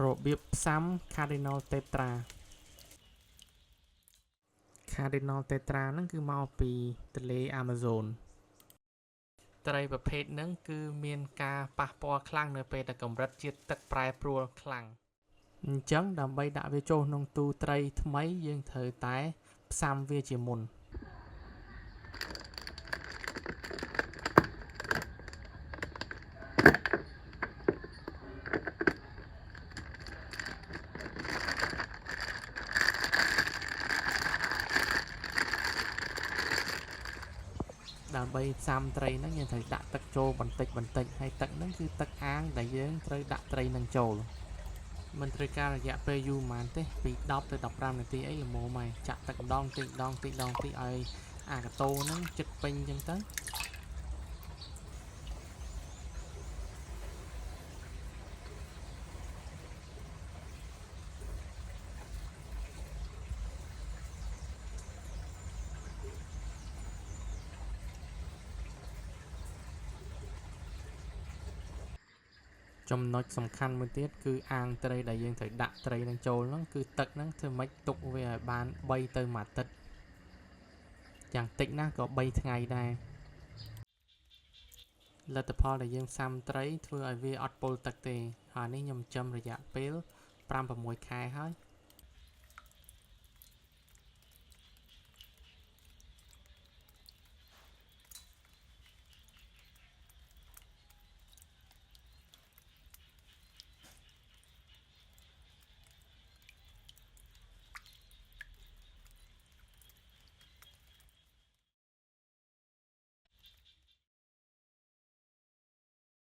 របៀបផ្សំ Cardinal Tetra Cardinal Tetra ហ្នឹងគឺមកពីទន្លេ Amazon ត្រីប្រភេទហ្នឹងគឺមានការប៉ះពាល់ខ្លាំងនៅពេលដែលកម្រិតជាតិទឹកប្រែប្រួលខ្លាំងអញ្ចឹងដើម្បីដាក់វាចូលក្នុងទូត្រីថ្មីយើងត្រូវតែផ្សំវាជាមុនដើម្បីផ្សំត្រីហ្នឹងយើងត្រូវដាក់ទឹកចូលបន្តិចហើយទឹកហ្នឹងគឺទឹកអាងដែលយើងត្រូវដាក់ត្រីហ្នឹងចូលមិនត្រូវការរយៈពេលយូរប៉ុន្មានទេពី10ទៅ15នាទីអីល្មមហើយចាក់ទឹកម្ដងតិចឲ្យអាកាតូហ្នឹងជិតពេញអញ្ចឹងទៅចំណុចសំខាន់មួយទៀតគឺអាងត្រីដែលយើងត្រូវដាក់ត្រីនឹងចូលហ្នឹងគឺទឹកហ្នឹងធ្វើម៉េចទុកវាឲ្យបាន3ទៅ1អាទិត្យយ៉ាងតិចណាស់ក៏3ថ្ងៃដែរលទ្ធផលដែលយើងផ្សំត្រីធ្វើឲ្យវាអត់ពុលទឹកទេហើយនេះខ្ញុំចំរយៈពេល5-6 ខែហើយ